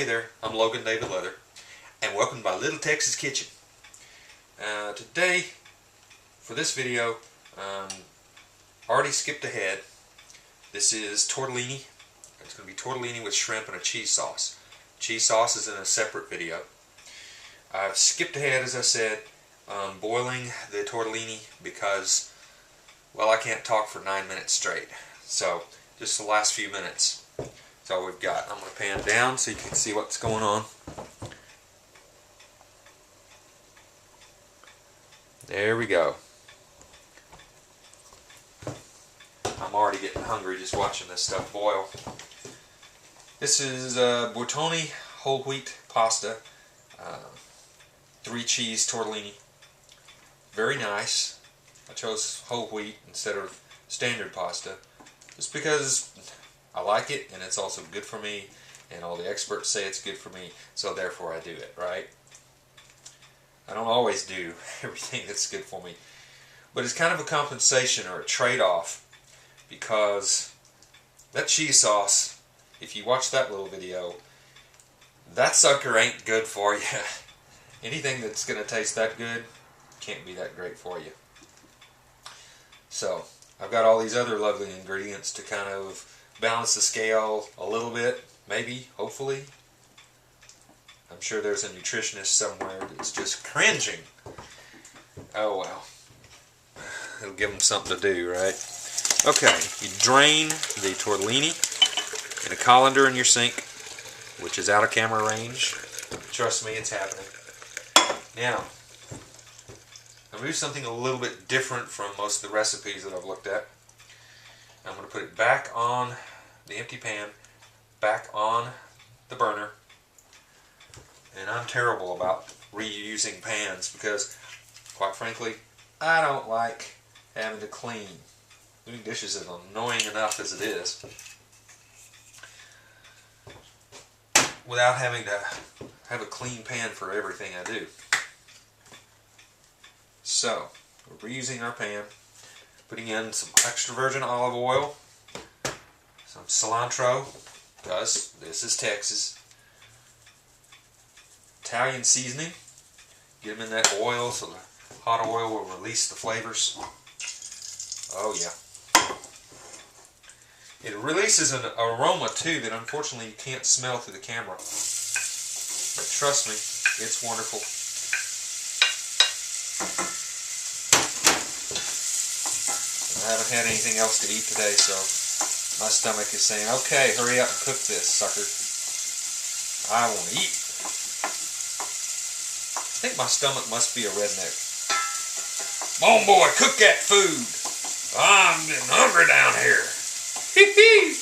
Hey there, I'm Logan David Leather, and welcome to my Little Texas Kitchen. Today, for this video, already skipped ahead. This is tortellini. It's going to be tortellini with shrimp and a cheese sauce. Cheese sauce is in a separate video. I've skipped ahead, as I said, boiling the tortellini because, well, I can't talk for 9 minutes straight. So, just the last few minutes. That's all we've got. I'm going to pan down so you can see what's going on. There we go. I'm already getting hungry just watching this stuff boil. This is Tortellini whole wheat pasta, 3 cheese tortellini. Very nice. I chose whole wheat instead of standard pasta just because I like it and it's also good for me, and all the experts say it's good for me, so therefore I do it, right? I don't always do everything that's good for me, but it's kind of a compensation or a trade-off, because that cheese sauce, if you watch that little video, that sucker ain't good for you. Anything that's going to taste that good can't be that great for you. So I've got all these other lovely ingredients to kind of balance the scale a little bit, maybe, hopefully. I'm sure there's a nutritionist somewhere that's just cringing. Oh well. It'll give them something to do, right? Okay, you drain the tortellini in a colander in your sink, which is out of camera range. Trust me, it's happening. Now, I'm going to do something a little bit different from most of the recipes that I've looked at. I'm going to put it back on the empty pan, back on the burner. And I'm terrible about reusing pans because, quite frankly, I don't like having to clean. Doing dishes is annoying enough as it is, without having to have a clean pan for everything I do. So, we're reusing our pan, putting in some extra virgin olive oil, some cilantro, because this is Texas, Italian seasoning, get them in that oil so the hot oil will release the flavors. Oh yeah. It releases an aroma too that unfortunately you can't smell through the camera. But trust me, it's wonderful. I haven't had anything else to eat today, so my stomach is saying, okay, hurry up and cook this, sucker. I want to eat. I think my stomach must be a redneck. Come on, boy, cook that food. I'm getting hungry down here. Hee-hee.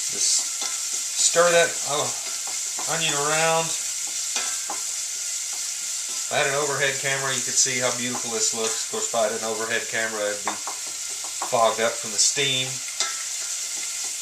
Just stir that onion around. If I had an overhead camera, you could see how beautiful this looks. Of course, if I had an overhead camera, it'd be fogged up from the steam.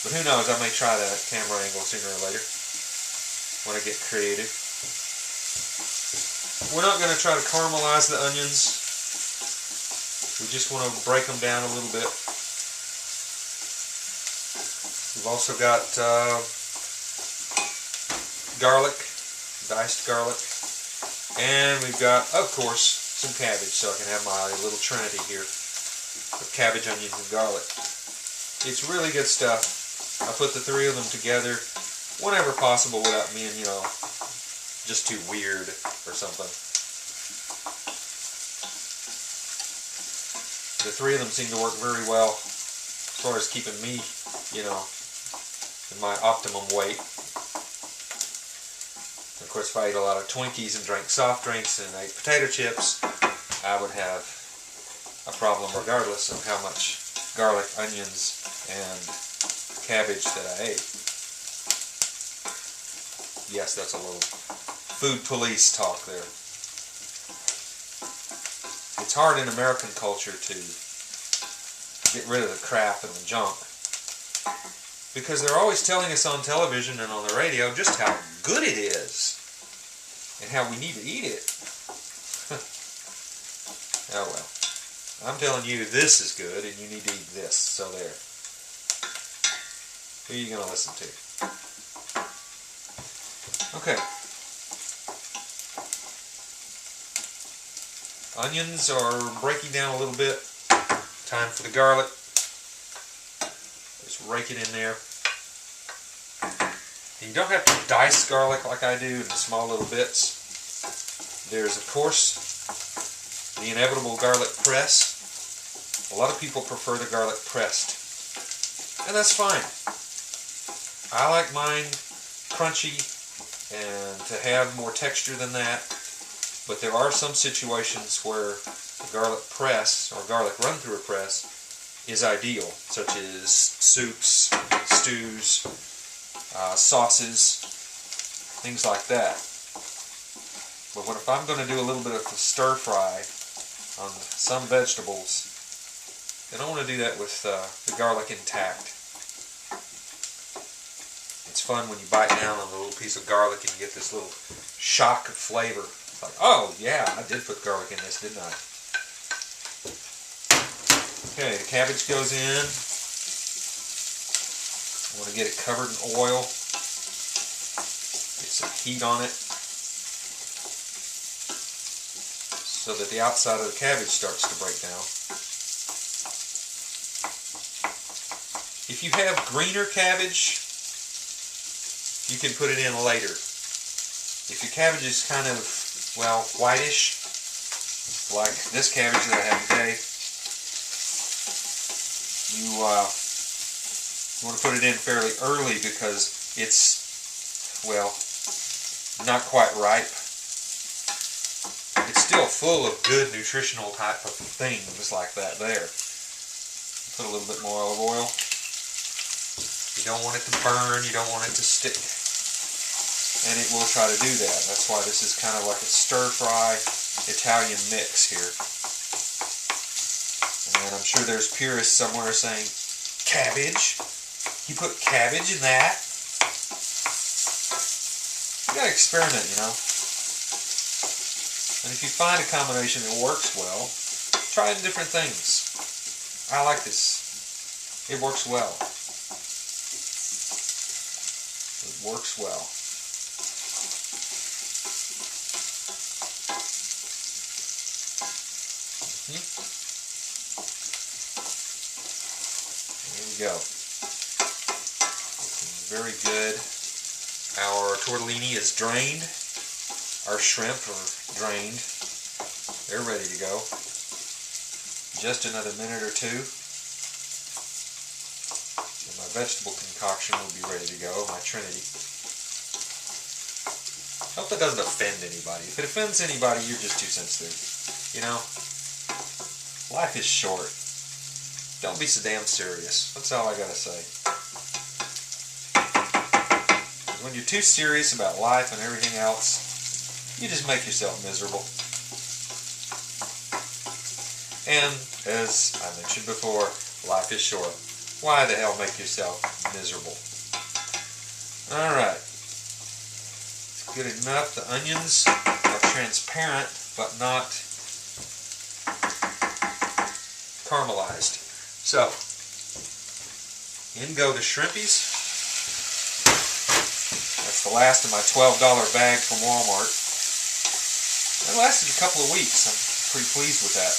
But who knows, I may try that camera angle sooner or later when I get creative. We're not going to try to caramelize the onions. We just want to break them down a little bit. We've also got garlic, diced garlic. And we've got, of course, some cabbage, so I can have my little trinity here of cabbage, onions, and garlic. It's really good stuff. I put the 3 of them together whenever possible without being, you know, just too weird or something. The 3 of them seem to work very well as far as keeping me, you know, in my optimum weight. Of course, if I ate a lot of Twinkies and drank soft drinks and ate potato chips, I would have a problem regardless of how much garlic, onions, and cabbage that I ate. Yes, that's a little food police talk there. It's hard in American culture to get rid of the crap and the junk, because they're always telling us on television and on the radio just how good it is and how we need to eat it. Oh well. I'm telling you this is good and you need to eat this. So there. Who are you going to listen to? Okay. Onions are breaking down a little bit. Time for the garlic. Just rake it in there. And you don't have to dice garlic like I do in small little bits. There's, of course, the inevitable garlic press. A lot of people prefer the garlic pressed. And that's fine. I like mine crunchy and to have more texture than that. But there are some situations where the garlic press or garlic run through a press is ideal, such as soups, stews, sauces, things like that. But if I'm going to do a little bit of a stir fry on some vegetables, then I want to do that with the garlic intact. It's fun when you bite down on a little piece of garlic and you get this little shock of flavor. It's like, oh yeah, I did put garlic in this, didn't I? Okay, the cabbage goes in. I want to get it covered in oil. Get some heat on it so that the outside of the cabbage starts to break down. If you have greener cabbage, you can put it in later. If your cabbage is kind of, well, whitish, like this cabbage that I have today, you want to put it in fairly early because it's, well, not quite ripe. It's still full of good nutritional type of things like that there. Put a little bit more olive oil. You don't want it to burn, you don't want it to stick. And it will try to do that. That's why this is kind of like a stir-fry Italian mix here. And I'm sure there's purists somewhere saying, cabbage? You put cabbage in that? You gotta experiment, you know. And if you find a combination that works well, try different things. I like this. It works well. It works well. There we go. Looking very good. Our tortellini is drained. Our shrimp are drained. They're ready to go. Just another minute or two. And my vegetable concoction will be ready to go, my Trinity. I hope that doesn't offend anybody. If it offends anybody, you're just too sensitive. You know? Life is short. Don't be so damn serious. That's all I gotta say. When you're too serious about life and everything else, you just make yourself miserable. And, as I mentioned before, life is short. Why the hell make yourself miserable? Alright. It's good enough. The onions are transparent, but not caramelized. So, in go the shrimpies. That's the last of my $12 bag from Walmart. It lasted a couple of weeks. I'm pretty pleased with that.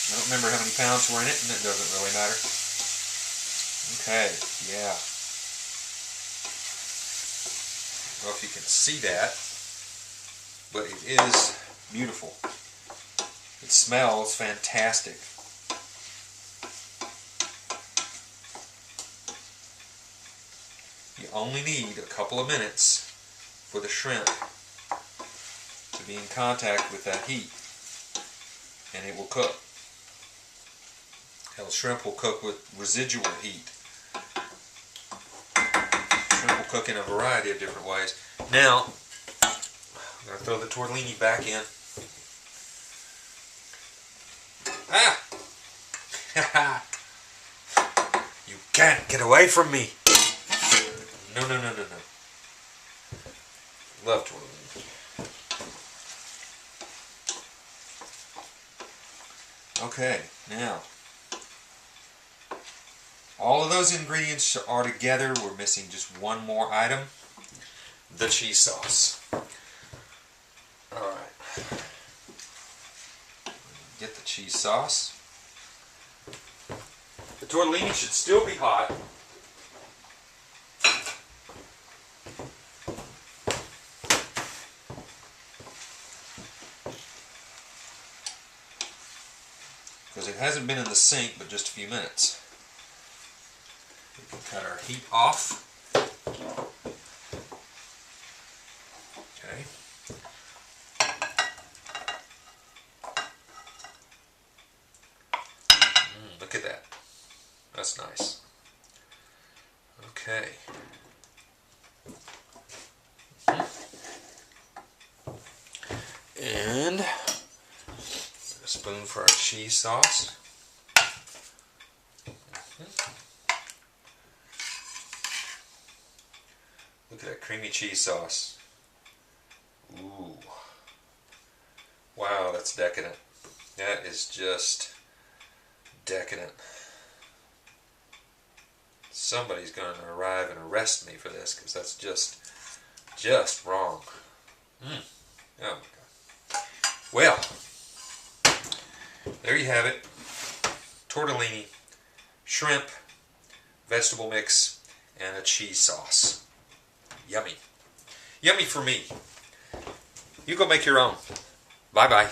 I don't remember how many pounds were in it, and it doesn't really matter. Okay, yeah. I don't know if you can see that, but it is beautiful. It smells fantastic. You only need a couple of minutes for the shrimp to be in contact with that heat, and it will cook. Hell, shrimp will cook with residual heat. Shrimp will cook in a variety of different ways. Now, I'm going to throw the tortellini back in. Ah! You can't get away from me! No, no, no, no, no. Love tortellini. Okay, now all of those ingredients are together. We're missing just one more item, the cheese sauce. Alright, get the cheese sauce. The tortellini should still be hot. Because it hasn't been in the sink but just a few minutes. We can cut our heat off. Okay. Look at that. That's nice. Okay. And a spoon for our cheese sauce. Look at that creamy cheese sauce. Ooh. Wow, that's decadent. That is just decadent. Somebody's going to arrive and arrest me for this because that's just wrong. Oh my God. Well, there you have it. Tortellini, shrimp, vegetable mix, and a cheese sauce. Yummy. Yummy for me. You go make your own. Bye-bye.